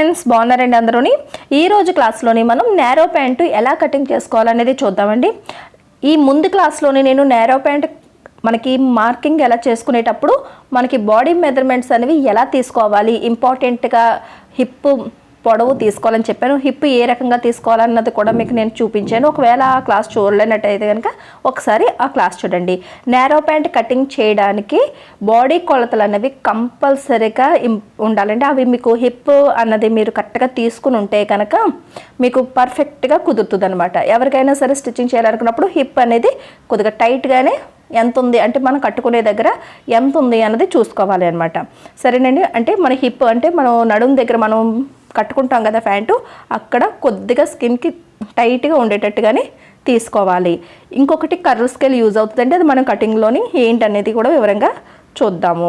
Friends, బాగున్నారండి అందరూని. ఈ రోజు క్లాస్లోని మనం నేరో ప్యాంటు ఎలా కటింగ్ చేసుకోవాలనేది చూద్దామండి. ఈ ముందు క్లాస్లోని నేను నేరో ప్యాంట్ మనకి మార్కింగ్ ఎలా చేసుకునేటప్పుడు మనకి బాడీ మెజర్మెంట్స్ అనేవి ఎలా తీసుకోవాలి, ఇంపార్టెంట్గా హిప్ పొడవు తీసుకోవాలని చెప్పాను. హిప్ ఏ రకంగా తీసుకోవాలన్నది కూడా మీకు నేను చూపించాను. ఒకవేళ ఆ క్లాస్ చూడలేనట్టయితే కనుక ఒకసారి ఆ క్లాస్ చూడండి. నేరో ప్యాంట్ కటింగ్ చేయడానికి బాడీ కొలతలు అనేవి కంపల్సరీగా ఉండాలండి. అవి మీకు హిప్ అన్నది మీరు కరెక్ట్గా తీసుకుని ఉంటే కనుక మీకు పర్ఫెక్ట్గా కుదురుతుంది అనమాట. ఎవరికైనా సరే స్టిచ్చింగ్ చేయాలనుకున్నప్పుడు హిప్ అనేది కొద్దిగా టైట్గానే ఎంత ఉంది అంటే మనం కట్టుకునే దగ్గర ఎంత ఉంది అన్నది చూసుకోవాలి అనమాట. సరేనండి. అంటే మన హిప్ అంటే మనం నడుము దగ్గర మనం కట్టుకుంటాం కదా ప్యాంటు, అక్కడ కొద్దిగా స్కిన్కి టైట్గా ఉండేటట్టుగానే తీసుకోవాలి. ఇంకొకటి కర్వ్ స్కేల్ యూజ్ అవుతుందండి. అది మనం కటింగ్లోని ఏంటనేది కూడా వివరంగా చూద్దాము.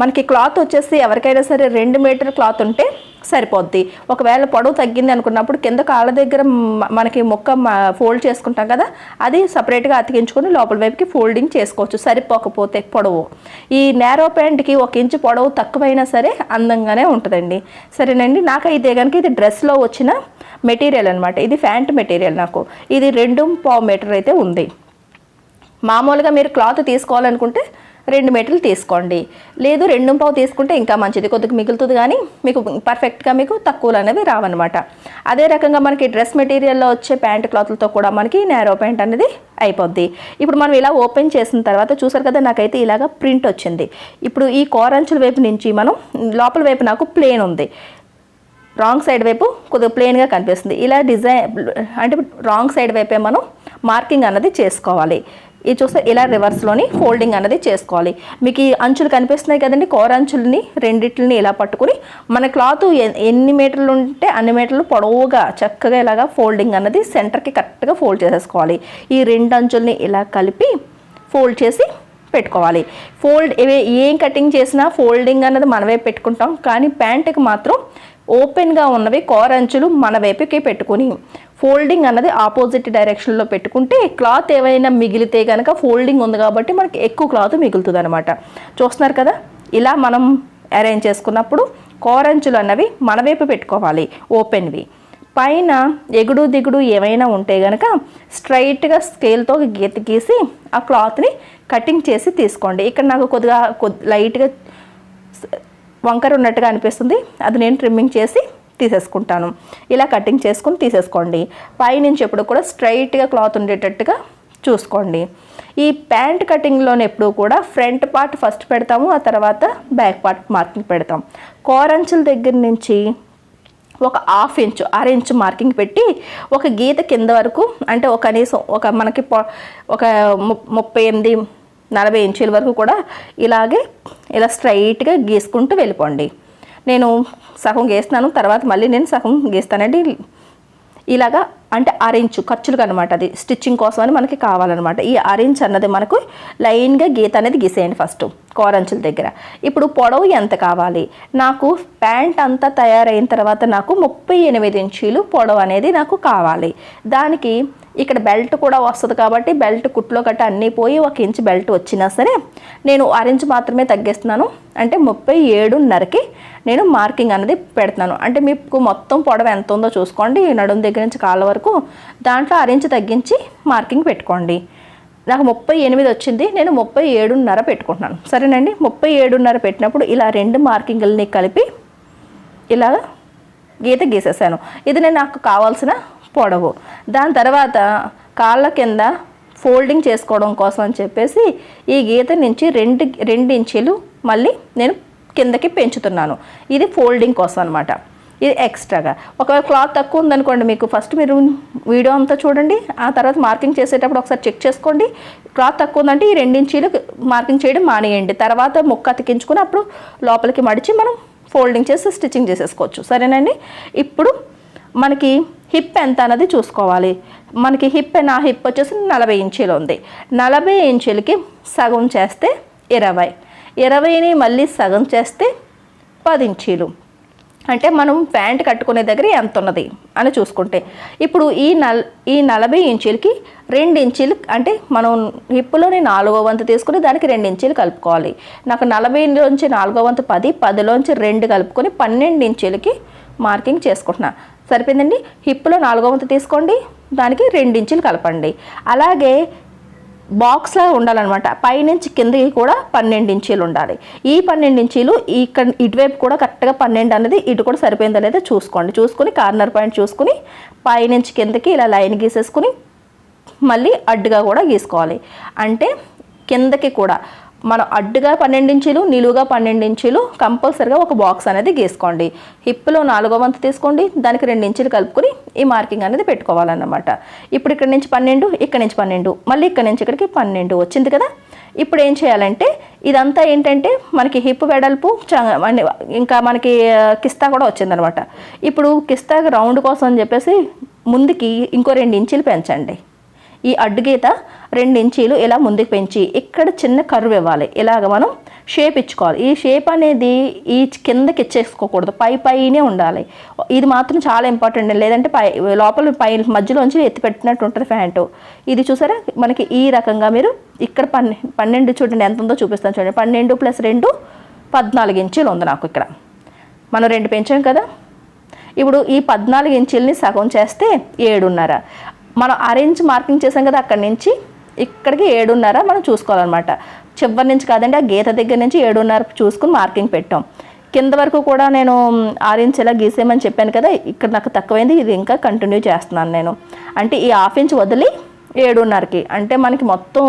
మనకి క్లాత్ వచ్చేసి ఎవరికైనా సరే 2 మీటర్ క్లాత్ ఉంటే సరిపోద్ది. ఒకవేళ పొడవు తగ్గింది అనుకున్నప్పుడు కింద కాళ్ళ దగ్గర మనకి మొక్క ఫోల్డ్ చేసుకుంటాం కదా, అది సపరేట్గా అతికించుకొని లోపల వైపుకి ఫోల్డింగ్ చేసుకోవచ్చు సరిపోకపోతే పొడవు. ఈ నేరో ప్యాంట్కి 1 ఇంచు పొడవు తక్కువైనా సరే అందంగానే ఉంటుందండి. సరేనండి. నాకైతే కనుక ఇది డ్రెస్లో వచ్చిన మెటీరియల్ అనమాట. ఇది ప్యాంట్ మెటీరియల్. నాకు ఇది 2.5 మీటర్ అయితే ఉంది. మామూలుగా మీరు క్లాత్ తీసుకోవాలనుకుంటే 2 మీటర్లు తీసుకోండి, లేదు 2.5 తీసుకుంటే ఇంకా మంచిది, కొద్దిగా మిగులుతుంది. కానీ మీకు పర్ఫెక్ట్గా మీకు తక్కువలు అనేవి రావన్నమాట. అదే రకంగా మనకి డ్రెస్ మెటీరియల్లో వచ్చే ప్యాంట్ క్లాత్లతో కూడా మనకి నేరో ప్యాంట్ అనేది అయిపోద్ది. ఇప్పుడు మనం ఇలా ఓపెన్ చేసిన తర్వాత చూసారు కదా, నాకైతే ఇలాగ ప్రింట్ వచ్చింది. ఇప్పుడు ఈ కోరంచుల వైపు నుంచి మనం లోపల వైపు నాకు ప్లేన్ ఉంది, రాంగ్ సైడ్ వైపు కొద్దిగా ప్లెయిన్గా కనిపిస్తుంది. ఇలా డిజైన్ అంటే రాంగ్ సైడ్ వైపే మనం మార్కింగ్ అన్నది చేసుకోవాలి. ఇది చూస్తే ఇలా రివర్స్లోని ఫోల్డింగ్ అన్నది చేసుకోవాలి. మీకు ఈ అంచులు కనిపిస్తున్నాయి కదండి, కోరంచులని రెండిట్లని ఇలా పట్టుకుని మన క్లాత్ ఎన్ని మీటర్లు ఉంటే అన్ని మీటర్లు పొడవుగా చక్కగా ఇలాగా ఫోల్డింగ్ అన్నది సెంటర్కి కరెక్ట్గా ఫోల్డ్ చేసేసుకోవాలి. ఈ 2 అంచుల్ని ఇలా కలిపి ఫోల్డ్ చేసి పెట్టుకోవాలి. ఏం కటింగ్ చేసినా ఫోల్డింగ్ అన్నది మన వైపు పెట్టుకుంటాం, కానీ ప్యాంటుకి మాత్రం ఓపెన్గా ఉన్నవి కోరంచులు మన వైపుకి పెట్టుకుని ఫోల్డింగ్ అన్నది ఆపోజిట్ డైరెక్షన్లో పెట్టుకుంటే క్లాత్ ఏవైనా మిగిలితే కనుక ఫోల్డింగ్ ఉంది కాబట్టి మనకి ఎక్కువ క్లాత్ మిగులుతుంది అనమాట. చూస్తున్నారు కదా, ఇలా మనం అరేంజ్ చేసుకున్నప్పుడు కోరంచులు అన్నవి మన వైపు పెట్టుకోవాలి ఓపెన్వి. పైన ఎగుడు దిగుడు ఏమైనా ఉంటే కనుక స్ట్రైట్గా స్కేల్తో గీత గీసి ఆ క్లాత్ని కటింగ్ చేసి తీసుకోండి. ఇక్కడ నాకు కొద్దిగా లైట్గా వంకర ఉన్నట్టుగా అనిపిస్తుంది, అది నేను ట్రిమ్మింగ్ చేసి తీసేసుకుంటాను. ఇలా కటింగ్ చేసుకుని తీసేసుకోండి. పైనుంచి ఎప్పుడు కూడా స్ట్రైట్గా క్లాత్ ఉండేటట్టుగా చూసుకోండి. ఈ ప్యాంట్ కటింగ్లోనే ఎప్పుడు కూడా ఫ్రంట్ పార్ట్ ఫస్ట్ పెడతాము, ఆ తర్వాత బ్యాక్ పార్ట్ మార్కింగ్ పెడతాం. కోరంచుల దగ్గర నుంచి ఒక 1/2 ఇంచు 1/2 ఇంచు మార్కింగ్ పెట్టి ఒక గీత కింద వరకు, అంటే ఒక కనీసం ఒక మనకి ఒక 38-40 ఇంచుల వరకు కూడా ఇలాగే ఇలా స్ట్రైట్గా గీసుకుంటూ వెళ్ళిపోండి. నేను సగం గీస్తున్నాను, తర్వాత మళ్ళీ నేను సగం గీస్తానండి. ఇలాగా అంటే 1/2 ఇంచు ఖర్చులకు అనమాట, అది స్టిచ్చింగ్ కోసం అని మనకి కావాలన్నమాట. ఈ 1/2 ఇంచు అన్నది మనకు లైన్గా గీత అనేది గీసేయండి ఫస్ట్ కోరంచుల దగ్గర. ఇప్పుడు పొడవు ఎంత కావాలి నాకు, ప్యాంట్ అంతా తయారైన తర్వాత నాకు 38 ఇంచీలు పొడవు అనేది నాకు కావాలి. దానికి ఇక్కడ బెల్ట్ కూడా వస్తుంది కాబట్టి బెల్ట్ కుట్లో గట్ట అన్నీ పోయి 1 ఇంచు బెల్ట్ వచ్చినా సరే నేను 1/2 ఇంచు మాత్రమే తగ్గిస్తున్నాను. అంటే 37.5కి నేను మార్కింగ్ అనేది పెడుతున్నాను. అంటే మీకు మొత్తం పొడవు ఎంత ఉందో చూసుకోండి, నడుము దగ్గర నుంచి కాళ్ళ వరకు, దాంట్లో 1/2 ఇంచు తగ్గించి మార్కింగ్ పెట్టుకోండి. నాకు 38 వచ్చింది, నేను 37.5 పెట్టుకుంటున్నాను. సరేనండి. 37.5 పెట్టినప్పుడు ఇలా 2 మార్కింగ్లని కలిపి ఇలా గీత గీసేసాను. ఇది నాకు కావాల్సిన పొడవు. దాని తర్వాత కాళ్ళ కింద ఫోల్డింగ్ చేసుకోవడం కోసం అని చెప్పేసి ఈ గీత నుంచి 2 ఇంచీలు మళ్ళీ నేను కిందకి పెంచుతున్నాను. ఇది ఫోల్డింగ్ కోసం అనమాట, ఇది ఎక్స్ట్రాగా. ఒకవేళ క్లాత్ తక్కువ ఉందనుకోండి, మీకు ఫస్ట్ మీరు వీడియో అంతా చూడండి, ఆ తర్వాత మార్కింగ్ చేసేటప్పుడు ఒకసారి చెక్ చేసుకోండి. క్లాత్ తక్కువ ఉందంటే ఈ 2 ఇంచీలు మార్కింగ్ చేయడం మానేయండి. తర్వాత ముక్క అతికించుకుని అప్పుడు లోపలికి మడిచి మనం ఫోల్డింగ్ చేసి స్టిచ్చింగ్ చేసేసుకోవచ్చు. సరేనండి. ఇప్పుడు మనకి హిప్ ఎంత అన్నది చూసుకోవాలి. మనకి నా హిప్ వచ్చేసి 40 ఇంచీలు ఉంది. 40 ఇంచులకి సగం చేస్తే 20ని మళ్ళీ సగం చేస్తే 10 ఇంచీలు. అంటే మనం ప్యాంట్ కట్టుకునే దగ్గర ఎంత ఉన్నది అని చూసుకుంటే ఇప్పుడు ఈ 40 ఇంచులకి 2 ఇంచులు అంటే మనం హిప్పులోని 4వ వంతు తీసుకుని దానికి 2 ఇంచులు కలుపుకోవాలి. నాకు 40లోంచి 4వ వంతు 10, 10లోంచి 2 కలుపుకొని 12 ఇంచులకి మార్కింగ్ చేసుకుంటున్నా. సరిపోయిందండి. హిప్లో 4వ వంతు తీసుకోండి, దానికి 2 ఇంచులు కలపండి. అలాగే బాక్స్లా ఉండాలన్నమాట. పైనుంచి కిందకి కూడా 12 ఇంచీలు ఉండాలి. ఈ 12 ఇంచీలు ఇక్కడ ఇటువైపు కూడా కరెక్ట్గా 12 అనేది ఇటు కూడా సరిపోయిందా లేదా చూసుకోండి. చూసుకుని కార్నర్ పాయింట్ చూసుకుని పైనుంచి కిందకి ఇలా లైన్ గీసేసుకుని మళ్ళీ అడ్డుగా కూడా గీసుకోవాలి. అంటే కిందకి కూడా మనం అడ్డుగా 12 ఇంచీలు, నిలువుగా 12 ఇంచీలు కంపల్సరిగా ఒక బాక్స్ అనేది గీసుకోండి. హిప్లో 4వ వంతు తీసుకోండి, దానికి 2 ఇంచులు కలుపుకొని ఈ మార్కింగ్ అనేది పెట్టుకోవాలన్నమాట. ఇప్పుడు ఇక్కడ నుంచి 12, ఇక్కడ నుంచి 12, మళ్ళీ ఇక్కడ నుంచి ఇక్కడికి 12 వచ్చింది కదా. ఇప్పుడు ఏం చేయాలంటే ఇదంతా ఏంటంటే మనకి హిప్ వెడల్పు ఇంకా మనకి కిస్తా కూడా వచ్చిందనమాట. ఇప్పుడు కిస్తాకి రౌండ్ కోసం అని చెప్పేసి ముందుకి ఇంకో 2 ఇంచులు పెంచండి. ఈ అడ్డుగీత 2 ఇంచీలు ఇలా ముందుకు పెంచి ఇక్కడ చిన్న కర్వ్ ఇవ్వాలి. ఇలాగ మనం షేప్ ఇచ్చుకోవాలి. ఈ షేప్ అనేది ఈ కిందకి ఇచ్చేసుకోకూడదు, పైనే ఉండాలి. ఇది మాత్రం చాలా ఇంపార్టెంట్. లేదంటే లోపల మధ్యలోంచి ఎత్తి పెట్టినట్టు ఉంటుంది ప్యాంటు. ఇది చూసారా మనకి ఈ రకంగా మీరు ఇక్కడ 12 చూడండి ఎంత ఉందో చూపిస్తాను చూడండి. 12 + 2 14 ఇంచీలు ఉంది నాకు ఇక్కడ. మనం 2 పెంచాం కదా. ఇప్పుడు ఈ 14 ఇంచీలని సగం చేస్తే 7.5. మనం అరేంజ్ మార్కింగ్ చేసాం కదా, అక్కడి నుంచి ఇక్కడికి 7.5 మనం చూసుకోవాలన్నమాట. చివరి నుంచి కాదండి, ఆ గీత దగ్గర నుంచి 7.5 చూసుకుని మార్కింగ్ పెట్టాం. కింద వరకు కూడా నేను ఆరెంజ్ ఇలా గీసేయమని చెప్పాను కదా, ఇక్కడ నాకు తక్కువైంది, ఇది ఇంకా కంటిన్యూ చేస్తున్నాను నేను. అంటే ఈ 1/2 ఇంచ్ వదిలి 7.5కి అంటే మనకి మొత్తం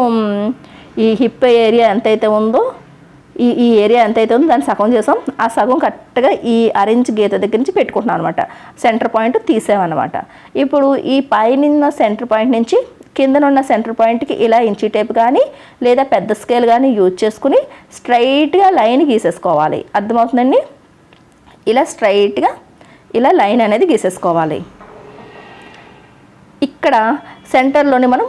ఈ హిప్ ఏరియా ఎంతైతే ఉందో ఈ ఏరియా ఎంతైతే ఉందో దాన్ని సగం చేసాం. ఆ సగం కరెక్ట్గా ఈ ఆరెంజ్ గీత దగ్గర నుంచి పెట్టుకుంటున్నాం అనమాట. సెంటర్ పాయింట్ తీసామన్నమాట. ఇప్పుడు ఈ పైన సెంటర్ పాయింట్ నుంచి కిందనున్న సెంటర్ పాయింట్కి ఇలా ఇంచీ టేప్ కానీ లేదా పెద్ద స్కేల్ కానీ యూజ్ చేసుకుని స్ట్రైట్గా లైన్ గీసేసుకోవాలి. అర్థమవుతుందండి? ఇలా స్ట్రైట్గా ఇలా లైన్ అనేది గీసేసుకోవాలి. ఇక్కడ సెంటర్లోని మనం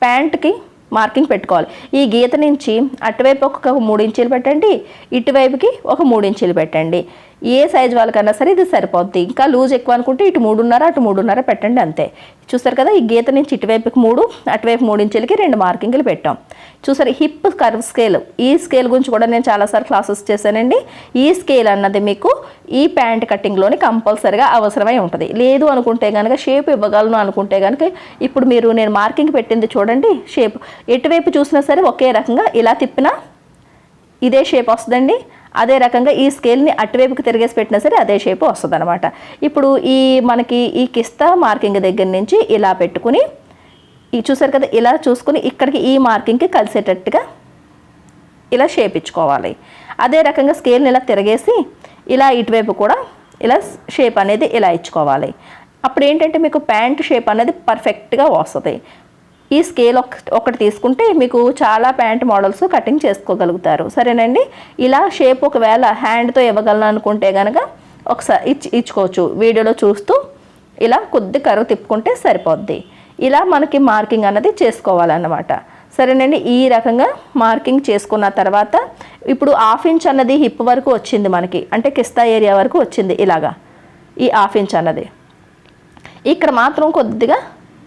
ప్యాంట్కి మార్కింగ్ పెట్టుకోవాలి. ఈ గీత నుంచి అటువైపు ఒక 3 ఇంచీలు పెట్టండి, ఇటువైపుకి ఒక 3 ఇంచీలు పెట్టండి. ఏ సైజు వాళ్ళకన్నా సరే ఇది సరిపోద్ది. ఇంకా లూజ్ ఎక్కువ అనుకుంటే ఇటు 3.5 అటు 3.5 పెట్టండి అంతే. చూసారు కదా, ఈ గీత నుంచి ఇటువైపుకి 3, అటువైపు 3 ఇంచులకి 2 మార్కింగ్లు పెట్టాం. చూసారు, హిప్ కర్వ్ స్కేల్, ఈ స్కేల్ గురించి కూడా నేను చాలాసార్లు క్లాసెస్ చేశానండి. ఈ స్కేల్ అన్నది మీకు ఈ ప్యాంట్ కటింగ్లోని కంపల్సరీగా అవసరమై ఉంటుంది. లేదు అనుకుంటే కనుక షేప్ ఇవ్వగలను అనుకుంటే కనుక ఇప్పుడు నేను మార్కింగ్ పెట్టింది చూడండి, షేప్ ఎటువైపు చూసినా సరే ఒకే రకంగా ఇలా తిప్పినా ఇదే షేప్ వస్తుందండి. అదే రకంగా ఈ స్కేల్ని అటువైపుకి తిరిగేసి పెట్టినా సరే అదే షేప్ వస్తుంది అనమాట. ఇప్పుడు మనకి ఈ కిస్తా మార్కింగ్ దగ్గర నుంచి ఇలా పెట్టుకుని చూసారు కదా, ఇలా చూసుకుని ఇక్కడికి ఈ మార్కింగ్కి కలిసేటట్టుగా ఇలా షేప్ ఇచ్చుకోవాలి. అదే రకంగా స్కేల్ని ఇలా తిరగేసి ఇలా ఇటువైపు కూడా ఇలా షేప్ అనేది ఇలా ఇచ్చుకోవాలి. అప్పుడు ఏంటంటే మీకు ప్యాంట్ షేప్ అనేది పర్ఫెక్ట్గా వస్తుంది. ఈ స్కేల్ ఒకటి తీసుకుంటే మీకు చాలా ప్యాంట్ మోడల్స్ కటింగ్ చేసుకోగలుగుతారు. సరేనండి? ఇలా షేప్ ఒకవేళ హ్యాండ్తో ఇవ్వగలను అనుకుంటే కనుక ఒకసారి ఇచ్చుకోవచ్చు. వీడియోలో చూస్తూ ఇలా కొద్ది కర్వ్ తిప్పుకుంటే సరిపోద్ది. ఇలా మనకి మార్కింగ్ అన్నది చేసుకోవాలన్నమాట. సరేనండి? ఈ రకంగా మార్కింగ్ చేసుకున్న తర్వాత ఇప్పుడు 1/2 ఇంచ్ అన్నది హిప్ వరకు వచ్చింది మనకి, అంటే కిస్తా ఏరియా వరకు వచ్చింది. ఇలాగా ఈ 1/2 ఇంచ్ అన్నది ఇక్కడ మాత్రం కొద్దిగా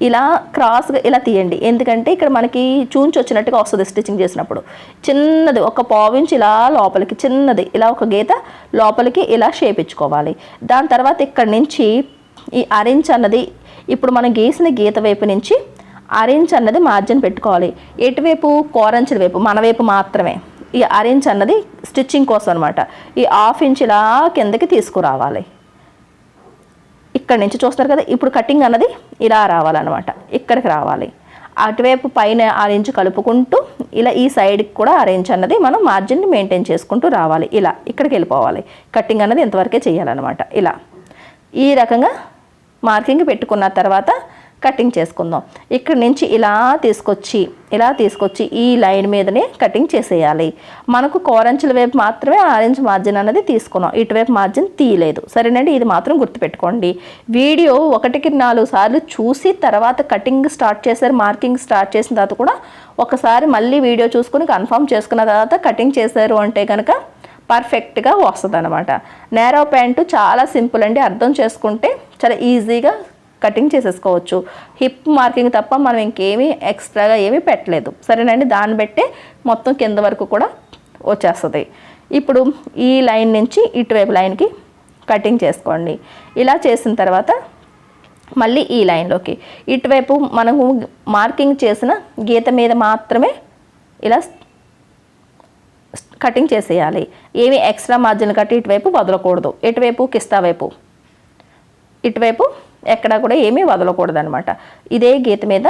ఇలా క్రాస్గా ఇలా తీయండి. ఎందుకంటే ఇక్కడ మనకి చూంచి వచ్చినట్టుగా వస్తుంది స్టిచ్చింగ్ చేసినప్పుడు. చిన్నది ఒక 1/4 ఇంచ్ ఇలా లోపలికి చిన్నది ఇలా ఒక గీత లోపలికి ఇలా షేప్ ఇచ్చుకోవాలి. దాని తర్వాత ఇక్కడ నుంచి ఈ అరేంజ్ అన్నది ఇప్పుడు మనం గీసిన గీత వైపు నుంచి అరేంజ్ అన్నది మార్జిన్ పెట్టుకోవాలి. ఎటువైపు? కోరంచుల వైపు, మన వైపు మాత్రమే. ఈ అరేంజ్ అన్నది స్టిచ్చింగ్ కోసం అనమాట. ఈ 1/2 ఇంచ్ ఇలా కిందకి తీసుకురావాలి. ఇక్కడ నుంచి చూస్తారు కదా, ఇప్పుడు కటింగ్ అన్నది ఇలా రావాలన్నమాట. ఇక్కడికి రావాలి. అటువైపు పైన ఆరెంజ్ కలుపుకుంటూ ఇలా ఈ సైడ్కి కూడా ఆరెంజ్ అన్నది మనం మార్జిన్ని మెయింటైన్ చేసుకుంటూ రావాలి. ఇలా ఇక్కడికి వెళ్ళిపోవాలి. కటింగ్ అన్నది ఇంతవరకే చేయాలన్నమాట. ఇలా ఈ రకంగా మార్కింగ్ పెట్టుకున్న తర్వాత కటింగ్ చేసుకుందాం. ఇక్కడ నుంచి ఇలా తీసుకొచ్చి ఈ లైన్ మీదనే కటింగ్ చేసేయాలి. మనకు కోరంచుల వైపు మాత్రమే ఆరెంజ్ మార్జిన్ అనేది తీసుకున్నాం, ఇటువైపు మార్జిన్ తీయలేదు. సరేనండి? ఇది మాత్రం గుర్తుపెట్టుకోండి. వీడియో 1కి 4 సార్లు చూసి తర్వాత కటింగ్ స్టార్ట్ చేశారు, మార్కింగ్ స్టార్ట్ చేసిన తర్వాత కూడా ఒకసారి మళ్ళీ వీడియో చూసుకుని కన్ఫర్మ్ చేసుకున్న తర్వాత కటింగ్ చేశారు అంటే కనుక పర్ఫెక్ట్గా వస్తుంది అనమాట. నేరో ప్యాంటు చాలా సింపుల్ అండి. అర్థం చేసుకుంటే చాలా ఈజీగా కటింగ్ చేసేసుకోవచ్చు. హిప్ మార్కింగ్ తప్ప మనం ఇంకేమీ ఎక్స్ట్రాగా ఏమీ పెట్టలేదు. సరేనండి? దాన్ని బట్టే మొత్తం కింద వరకు కూడా వచ్చేస్తుంది. ఇప్పుడు ఈ లైన్ నుంచి ఇటువైపు లైన్కి కటింగ్ చేసుకోండి. ఇలా చేసిన తర్వాత మళ్ళీ ఈ లైన్లోకి ఇటువైపు మనము మార్కింగ్ చేసిన గీత మీద మాత్రమే ఇలా కటింగ్ చేసేయాలి. ఏమి ఎక్స్ట్రా మార్జిన్ కట్టి ఇటువైపు వదలకూడదు. ఇటువైపు కిస్తా వైపు ఇటువైపు ఎక్కడా కూడా ఏమీ వదలకూడదు అనమాట. ఇదే గీత మీద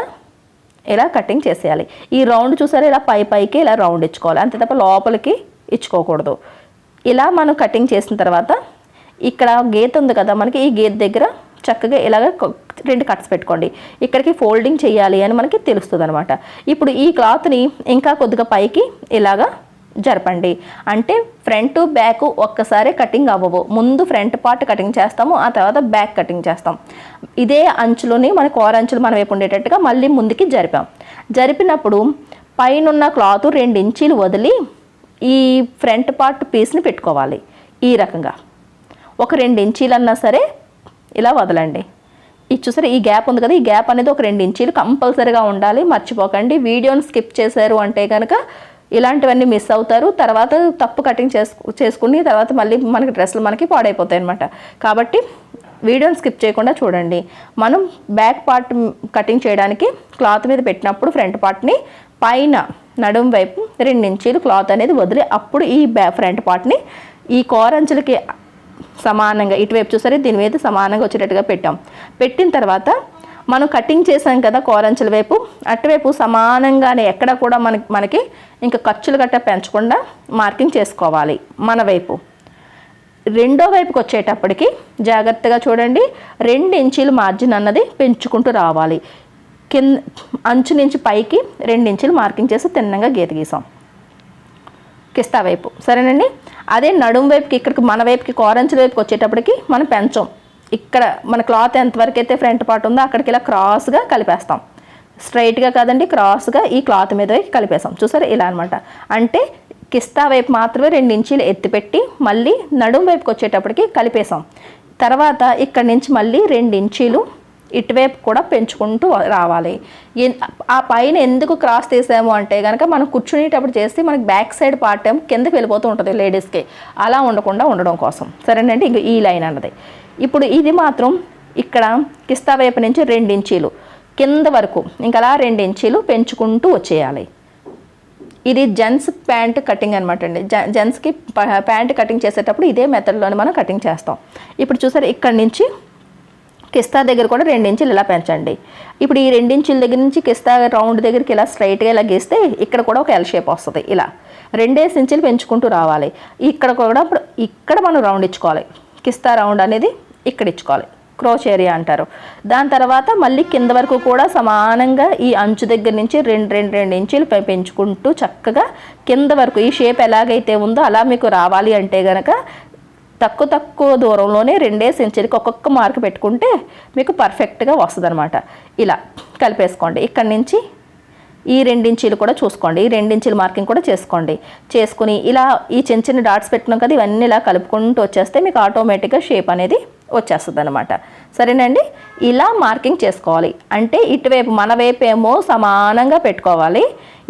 ఇలా కటింగ్ చేసేయాలి. ఈ రౌండ్ చూసారా, ఇలా పైకి ఇలా రౌండ్ ఇచ్చుకోవాలి, అంతే తప్ప లోపలికి ఇచ్చుకోకూడదు. ఇలా మనం కటింగ్ చేసిన తర్వాత ఇక్కడ గీత ఉంది కదా మనకి, ఈ గీత దగ్గర చక్కగా ఇలాగ 2 కట్స్ పెట్టుకోండి. ఇక్కడికి ఫోల్డింగ్ చేయాలి అని మనకి తెలుస్తుంది అనమాట. ఇప్పుడు ఈ క్లాత్ని ఇంకా కొద్దిగా పైకి ఇలాగా జరపండి. అంటే ఫ్రంట్ బ్యాక్ ఒక్కసారి కటింగ్ అవ్వవు. ముందు ఫ్రంట్ పార్ట్ కటింగ్ చేస్తాము, ఆ తర్వాత బ్యాక్ కటింగ్ చేస్తాం. ఇదే అంచులోని మన కోర అంచులు మన వైపు ఉండేటట్టుగా మళ్ళీ ముందుకి జరిపినప్పుడు పైన క్లాత్ 2 ఇంచీలు వదిలి ఈ ఫ్రంట్ పార్ట్ పీస్ని పెట్టుకోవాలి. ఈ రకంగా ఒక 2 ఇంచీలు అన్నా సరే ఇలా వదలండి. ఇది చూసారా, ఈ గ్యాప్ ఉంది కదా, ఈ గ్యాప్ అనేది ఒక 2 ఇంచీలు కంపల్సరీగా ఉండాలి. మర్చిపోకండి. వీడియోని స్కిప్ చేశారు అంటే కనుక ఇలాంటివన్నీ మిస్ అవుతారు. తర్వాత తప్పు కటింగ్ చేసుకుని తర్వాత మళ్ళీ మనకి డ్రెస్సులు మనకి పాడైపోతాయి అనమాట. కాబట్టి వీడియోని స్కిప్ చేయకుండా చూడండి. మనం బ్యాక్ పార్ట్ కటింగ్ చేయడానికి క్లాత్ మీద పెట్టినప్పుడు ఫ్రంట్ పార్ట్ని పైన నడుం వైపు 2 ఇంచీలు క్లాత్ అనేది వదిలి అప్పుడు ఈ ఫ్రంట్ పార్ట్ని ఈ కోరంచులకి సమానంగా ఇటువైపు చూసారే దీని మీద సమానంగా వచ్చేటట్టుగా పెట్టిన తర్వాత మనం కటింగ్ చేసాం కదా కోరంచుల వైపు, అటువైపు సమానంగానే ఎక్కడ కూడా మనకి ఇంకా ఖర్చులు గట్ట పెంచకుండా మార్కింగ్ చేసుకోవాలి. మన వైపు రెండో వైపుకి వచ్చేటప్పటికి జాగ్రత్తగా చూడండి, 2 ఇంచీలు మార్జిన్ అన్నది పెంచుకుంటూ రావాలి. కింద అంచు నుంచి పైకి 2 ఇంచీలు మార్కింగ్ చేసి తిన్నంగా గీత గీసాం కిస్తా వైపు, సరేనండి. అదే నడుం వైపుకి ఇక్కడికి మన వైపుకి కోరంచుల వైపుకి వచ్చేటప్పటికి మనం పెంచాం. ఇక్కడ మన క్లాత్ ఎంతవరకు అయితే ఫ్రంట్ పార్ట్ ఉందో అక్కడికి ఇలా క్రాస్గా కలిపేస్తాం. స్ట్రైట్గా కాదండి, క్రాస్గా ఈ క్లాత్ మీద కలిపేస్తాం. చూసారా, ఇలా అనమాట. అంటే కిస్తా వైపు మాత్రమే 2 ఇంచీలు ఎత్తిపెట్టి మళ్ళీ నడుం వైపుకి వచ్చేటప్పటికి కలిపేసాం. తర్వాత ఇక్కడి నుంచి మళ్ళీ 2 ఇంచీలు ఇటువైపు కూడా పెంచుకుంటూ రావాలి. ఆ పైన ఎందుకు క్రాస్ తీసాము అంటే కనుక మనం కూర్చునేటప్పుడు చేస్తే మనకి బ్యాక్ సైడ్ పార్ట్ ఏమో కిందకి వెళ్ళిపోతూ ఉంటుంది లేడీస్కి, అలా ఉండడం కోసం, సరేనండి. ఇంక ఈ లైన్ అన్నది ఇప్పుడు ఇది మాత్రం ఇక్కడ కిస్తా వైపు నుంచి 2 ఇంచీలు కింద వరకు ఇంకా అలా 2 ఇంచీలు పెంచుకుంటూ వచ్చేయాలి. ఇది జెంట్స్ ప్యాంట్ కటింగ్ అనమాట అండి. జెంట్స్కి ప్యాంట్ కటింగ్ చేసేటప్పుడు ఇదే మెథడ్లోనే మనం కటింగ్ చేస్తాం. ఇప్పుడు చూసారు, ఇక్కడి నుంచి కిస్తా దగ్గర కూడా 2 ఇంచులు ఇలా పెంచండి. ఇప్పుడు ఈ 2 ఇంచుల దగ్గర నుంచి కిస్తా రౌండ్ దగ్గరికి ఇలా స్ట్రైట్గా ఇలా గీస్తే ఇక్కడ కూడా ఒక ఎల్ షేప్ వస్తుంది. ఇలా 2 ఇంచులు పెంచుకుంటూ రావాలి. ఇక్కడ కూడా ఇక్కడ మనం రౌండ్ ఇచ్చుకోవాలి. కిస్తా రౌండ్ అనేది ఇక్కడ ఇచ్చుకోవాలి, క్రోచ్ ఏరియా అంటారు. దాని తర్వాత మళ్ళీ కింద వరకు కూడా సమానంగా ఈ అంచు దగ్గర నుంచి 2 ఇంచులు పెంచుకుంటూ చక్కగా కింద వరకు ఈ షేప్ ఎలాగైతే ఉందో అలా మీకు రావాలి అంటే కనుక తక్కువ దూరంలోనే 2 ఇంచులకి ఒక్కొక్క మార్క్ పెట్టుకుంటే మీకు పర్ఫెక్ట్గా వస్తుంది అనమాట. ఇలా కలిపేసుకోండి. ఇక్కడి నుంచి ఈ 2 ఇంచులు కూడా చూసుకోండి, ఈ 2 ఇంచుల మార్కింగ్ కూడా చేసుకుని ఇలా ఈ చిన్న డాట్స్ పెట్టుకున్నాం కదా, ఇవన్నీ ఇలా కలుపుకుంటూ వచ్చేస్తే మీకు ఆటోమేటిక్గా షేప్ అనేది వచ్చేస్తుంది అనమాట. సరేనండి, ఇలా మార్కింగ్ చేసుకోవాలి. అంటే ఇటువైపు మన వైపు ఏమో సమానంగా పెట్టుకోవాలి,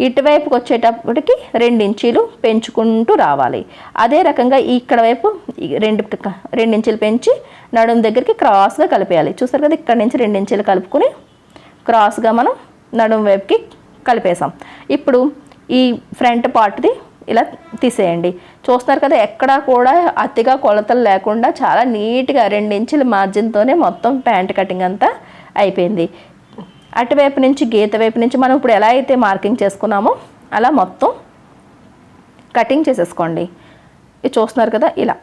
ఇటువైపుకి వచ్చేటప్పటికి 2 ఇంచీలు పెంచుకుంటూ రావాలి. అదే రకంగా ఇక్కడ వైపు 2 ఇంచులు పెంచి నడుము దగ్గరికి క్రాస్గా కలిపేయాలి. చూసారు కదా, ఇక్కడ నుంచి 2 ఇంచులు కలుపుకొని క్రాస్గా మనం నడుము వైపుకి కలిపేసాం. ఇప్పుడు ఈ ఫ్రంట్ పార్ట్ది ఇలా తీసేయండి. చూస్తున్నారు కదా, ఎక్కడా కూడా అతిగా కొలతలు లేకుండా చాలా నీట్గా 2 ఇంచుల మార్జిన్తోనే మొత్తం ప్యాంట్ కటింగ్ అంతా అయిపోయింది. అటువైపు నుంచి గీత వైపు నుంచి మనం ఇప్పుడు ఎలా అయితే మార్కింగ్ చేసుకున్నామో అలా మొత్తం కటింగ్ చేసేసుకోండి. ఇది చూస్తున్నారు కదా, ఇలా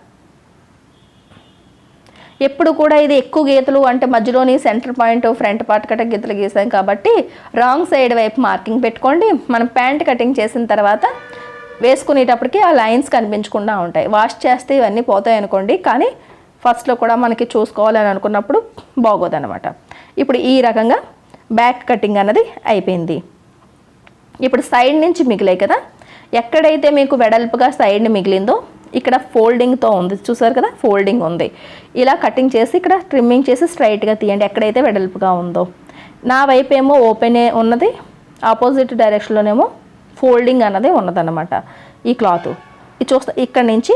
ఎప్పుడు కూడా ఇది ఎక్కువ గీతలు అంటే మధ్యలోని సెంటర్ పాయింట్ ఫ్రంట్ పార్ట్ కట్ట గీతలు గీసాం కాబట్టి రాంగ్ సైడ్ వైపు మార్కింగ్ పెట్టుకోండి. మనం ప్యాంట్ కటింగ్ చేసిన తర్వాత వేసుకునేటప్పటికి ఆ లైన్స్ కనిపించకుండా ఉంటాయి. వాష్ చేస్తే ఇవన్నీ పోతాయి అనుకోండి, కానీ ఫస్ట్లో కూడా మనకి చూసుకోవాలని అనుకున్నప్పుడు బాగోదన్నమాట. ఇప్పుడు ఈ రకంగా బ్యాక్ కటింగ్ అన్నది అయిపోయింది. ఇప్పుడు సైడ్ నుంచి మిగిలాయి కదా, ఎక్కడైతే మీకు వెడల్పుగా సైడ్ని మిగిలిందో ఇక్కడ ఫోల్డింగ్తో ఉంది, చూసారు కదా, ఫోల్డింగ్ ఉంది. ఇలా కటింగ్ చేసి ఇక్కడ ట్రిమ్మింగ్ చేసి స్ట్రైట్గా తీయండి ఎక్కడైతే వెడల్పుగా ఉందో. నా వైపు ఏమో ఓపెనే ఉన్నది, ఆపోజిట్ డైరెక్షన్లోనేమో ఫోల్డింగ్ అన్నది ఉన్నదన్నమాట. ఈ క్లాత్ ఇది చూస్తే ఇక్కడ నుంచి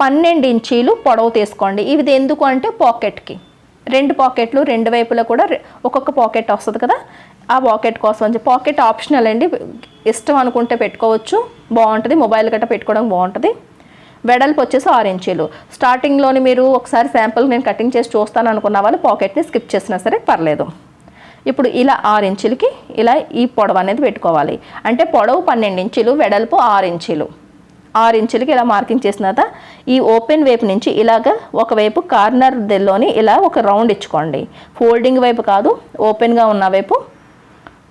12 ఇంచీలు పొడవు తీసుకోండి. ఇది ఎందుకు అంటే పాకెట్కి, 2 పాకెట్లు 2 వైపులా కూడా ఒక్కొక్క పాకెట్ వస్తుంది కదా, ఆ పాకెట్ కోసం అని. పాకెట్ ఆప్షనల్ అండి, ఇష్టం అనుకుంటే పెట్టుకోవచ్చు, బాగుంటుంది, మొబైల్ గట్రా పెట్టుకోవడం బాగుంటుంది. వెడల్పు వచ్చేసి 6 ఇంచీలు. స్టార్టింగ్లోని మీరు ఒకసారి శాంపుల్ నేను కటింగ్ చేసి చూస్తాను అనుకున్న వాళ్ళు పాకెట్ని స్కిప్ చేసినా సరే పర్లేదు. ఇప్పుడు ఇలా 6 ఇంచులకి ఇలా ఈ పొడవు అనేది పెట్టుకోవాలి. అంటే పొడవు 12 ఇంచులు, వెడల్పు 6 ఇంచులు. 6 ఇంచులకి ఇలా మార్కింగ్ చేసిన తర్వాత ఈ ఓపెన్ వైపు నుంచి ఇలాగ ఒకవైపు కార్నర్ దెల్లోని ఇలా ఒక రౌండ్ ఇచ్చుకోండి. ఫోల్డింగ్ వైపు కాదు, ఓపెన్గా ఉన్న వైపు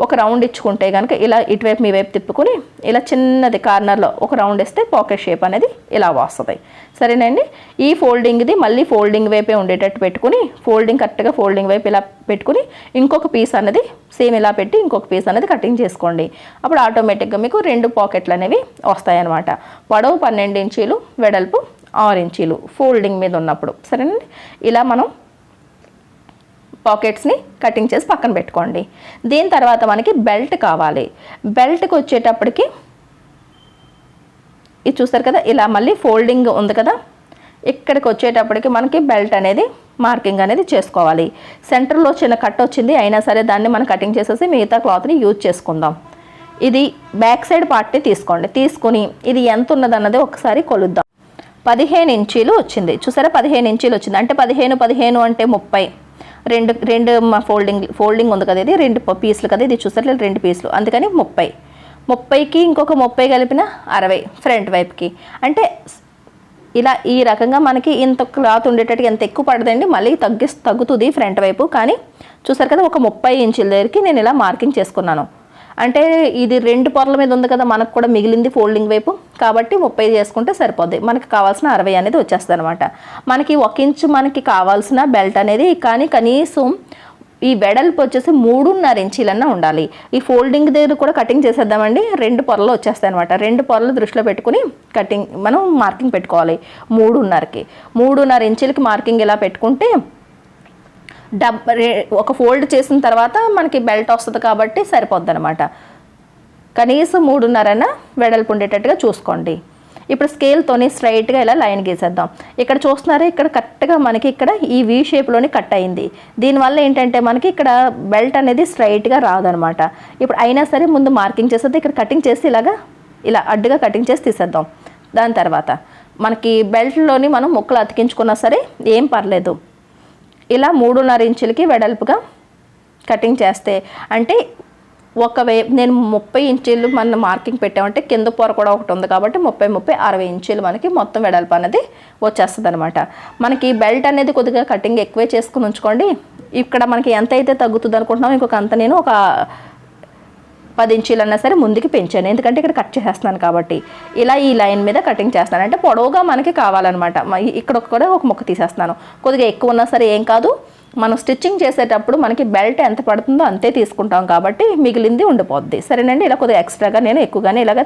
ఒక రౌండ్ ఇచ్చుకుంటే కనుక ఇలా ఇటువైపు మీ వైపు తిప్పుకొని ఇలా చిన్నది కార్నర్లో ఒక రౌండ్ వేస్తే పాకెట్ షేప్ అనేది ఇలా వస్తుంది. సరేనండి. ఈ ఫోల్డింగ్ది మళ్ళీ ఫోల్డింగ్ వైపే ఉండేటట్టు పెట్టుకుని, ఫోల్డింగ్ కరెక్ట్గా ఫోల్డింగ్ వైపు ఇలా పెట్టుకుని ఇంకొక పీస్ అనేది సేమ్ ఇలా పెట్టి ఇంకొక పీస్ అనేది కటింగ్ చేసుకోండి. అప్పుడు ఆటోమేటిక్గా మీకు 2 పాకెట్లు అనేవి వస్తాయన్నమాట. పొడవు 12 ఇంచీలు, వెడల్పు 6 ఇంచీలు ఫోల్డింగ్ మీద ఉన్నప్పుడు. సరేనండి. ఇలా మనం పాకెట్స్ని కటింగ్ చేసి పక్కన పెట్టుకోండి. దీని తర్వాత మనకి బెల్ట్ కావాలి. బెల్ట్కి వచ్చేటప్పటికి ఇది చూస్తారు కదా, ఇలా మళ్ళీ ఫోల్డింగ్ ఉంది కదా, ఇక్కడికి వచ్చేటప్పటికి మనకి బెల్ట్ అనేది మార్కింగ్ అనేది చేసుకోవాలి. సెంటర్లో చిన్న కట్ వచ్చింది, అయినా సరే దాన్ని మనం కటింగ్ చేసేసి మిగతా క్లాత్ని యూజ్ చేసుకుందాం. ఇది బ్యాక్ సైడ్ పార్ట్ని తీసుకోండి. తీసుకుని ఇది ఎంత ఉన్నదన్నది ఒకసారి కొలుద్దాం. 15 ఇంచీలు వచ్చింది. చూసారా, 15 ఇంచీలు వచ్చింది. అంటే 15 అంటే 30. రెండు ఫోల్డింగ్ ఉంది కదా, ఇది 2 పీసులు కదా, ఇది చూసారు 2 పీసులు, అందుకని 30కి ఇంకొక 30 కలిపిన 60 ఫ్రంట్ వైపుకి. అంటే ఇలా ఈ రకంగా మనకి ఇంత క్లాత్ ఉండేటట్టుగా ఎంత ఎక్కువ పడదండి, మళ్ళీ తగ్గుతుంది ఫ్రంట్ వైపు. కానీ చూసారు కదా, ఒక 30 ఇంచుల దగ్గరికి నేను ఇలా మార్కింగ్ చేసుకున్నాను. అంటే ఇది 2 పొరల మీద ఉంది కదా, మనకు కూడా మిగిలింది ఫోల్డింగ్ వైపు, కాబట్టి 30 చేసుకుంటే సరిపోద్ది. మనకి కావాల్సిన 60 అనేది వచ్చేస్తుంది అనమాట. మనకి 1 ఇంచు మనకి కావాల్సిన బెల్ట్ అనేది, కానీ కనీసం ఈ వెడల్పు వచ్చేసి 3.5 ఇంచీలన్నా ఉండాలి. ఈ ఫోల్డింగ్ దగ్గర కూడా కటింగ్ చేసేద్దామండి, 2 పొరలు వచ్చేస్తాయి అనమాట. 2 పొరలు దృష్టిలో పెట్టుకుని కటింగ్ మనం మార్కింగ్ పెట్టుకోవాలి. 3.5 ఇంచులకి మార్కింగ్ ఇలా పెట్టుకుంటే ఒక ఫోల్డ్ చేసిన తర్వాత మనకి బెల్ట్ వస్తుంది కాబట్టి సరిపోద్ది అనమాట. కనీసం 3.5 వెడల్పు ఉండేటట్టుగా చూసుకోండి. ఇప్పుడు స్కేల్తోని స్ట్రైట్గా ఇలా లైన్ గీసేద్దాం. ఇక్కడ చూస్తున్నారా, ఇక్కడ కరెక్ట్గా మనకి ఇక్కడ ఈ వీ షేప్లోని కట్ అయింది. దీనివల్ల ఏంటంటే మనకి ఇక్కడ బెల్ట్ అనేది స్ట్రైట్గా రాదనమాట. ఇప్పుడు అయినా సరే ముందు మార్కింగ్ చేసేది, ఇక్కడ కటింగ్ చేసి ఇలా అడ్డుగా కటింగ్ చేసి తీసేద్దాం. దాని తర్వాత మనకి బెల్ట్లోని మనం ముక్కలు అతికించుకున్నా సరే ఏం పర్లేదు. ఇలా 3.5 ఇంచులకి వెడల్పుగా కటింగ్ చేస్తే, అంటే నేను 30 ఇంచులు మనం మార్కింగ్ పెట్టామంటే కింద పొర కూడా ఒకటి ఉంది కాబట్టి 60 ఇంచులు మనకి మొత్తం వెడల్పు అనేది వచ్చేస్తుంది అనమాట. మనకి బెల్ట్ అనేది కొద్దిగా కటింగ్ ఎక్కువే చేసుకుని ఉంచుకోండి. ఇక్కడ మనకి ఎంత అయితే తగ్గుతుంది అనుకుంటున్నాం, ఇంకొక అంత నేను ఒక 10 ఇంచులు అన్నా సరే ముందుకి పెంచాను, ఎందుకంటే ఇక్కడ కట్ చేసేస్తున్నాను కాబట్టి. ఇలా ఈ లైన్ మీద కటింగ్ చేస్తాను, అంటే పొడవుగా మనకి కావాలన్నమాట. ఇక్కడ కూడా ఒక ముక్క తీసేస్తున్నాను. కొద్దిగా ఎక్కువ ఉన్నా సరే ఏం కాదు, మనం స్టిచ్చింగ్ చేసేటప్పుడు మనకి బెల్ట్ ఎంత పడుతుందో అంతే తీసుకుంటాం కాబట్టి మిగిలింది ఉండిపోద్ది. సరేనండి. ఇలా కొద్దిగా ఎక్స్ట్రాగా నేను ఎక్కువగానే ఇలాగ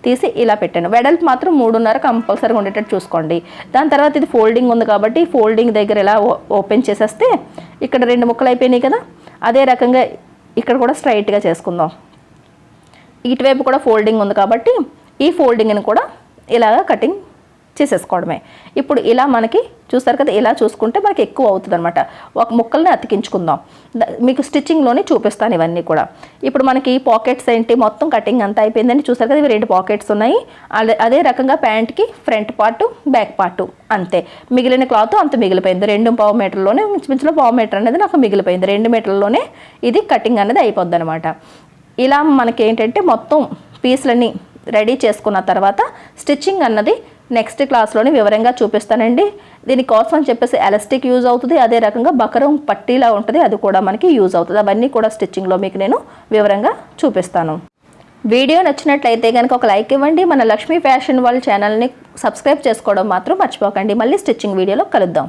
తీసి ఇలా పెట్టాను. వెడల్పు మాత్రం 3.5 కంపల్సరీగా ఉండేటట్టు చూసుకోండి. దాని తర్వాత ఇది ఫోల్డింగ్ ఉంది కాబట్టి ఫోల్డింగ్ దగ్గర ఇలా ఓపెన్ చేసేస్తే ఇక్కడ 2 ముక్కలు అయిపోయినాయి కదా, అదే రకంగా ఇక్కడ కూడా స్ట్రైట్గా చేసుకుందాం. ఇటువైపు కూడా ఫోల్డింగ్ ఉంది కాబట్టి ఈ ఫోల్డింగ్ని కూడా ఇలాగ కటింగ్ చేసేసుకోవడమే. ఇప్పుడు ఇలా మనకి చూస్తారు కదా, ఇలా చూసుకుంటే మనకి ఎక్కువ అవుతుంది అనమాట. ఒక ముక్కల్ని అతికించుకుందాం. మీకు స్టిచ్చింగ్లోనే చూపిస్తాను ఇవన్నీ కూడా. ఇప్పుడు మనకి పాకెట్స్ ఏంటి, మొత్తం కటింగ్ అంతా అయిపోయిందని చూస్తారు కదా, ఇవి 2 పాకెట్స్ ఉన్నాయి. అదే రకంగా ప్యాంట్కి ఫ్రంట్ పార్టు బ్యాక్ పార్టు అంతే. మిగిలిన క్లాత్ అంత మిగిలిపోయింది. 2.5 మీటర్లోనే మించులో 1.5 మీటర్ అనేది నాకు మిగిలిపోయింది. 2 మీటర్లోనే ఇది కటింగ్ అనేది అయిపోద్ది అనమాట. ఇలా మనకి ఏంటంటే మొత్తం పీసులన్నీ రెడీ చేసుకున్న తర్వాత స్టిచ్చింగ్ అన్నది నెక్స్ట్ క్లాస్లోని వివరంగా చూపిస్తానండి. దీనికోసం అని చెప్పేసి ఎలాస్టిక్ యూజ్ అవుతుంది, అదే రకంగా బకరం పట్టీలా ఉంటుంది, అది కూడా మనకి యూజ్ అవుతుంది. అవన్నీ కూడా స్టిచ్చింగ్లో మీకు నేను వివరంగా చూపిస్తాను. వీడియో నచ్చినట్లయితే కనుక ఒక లైక్ ఇవ్వండి. మన లక్ష్మీ ఫ్యాషన్ వాళ్ళ ఛానల్ని సబ్స్క్రైబ్ చేసుకోవడం మాత్రం మర్చిపోకండి. మళ్ళీ స్టిచ్చింగ్ వీడియోలో కలుద్దాం.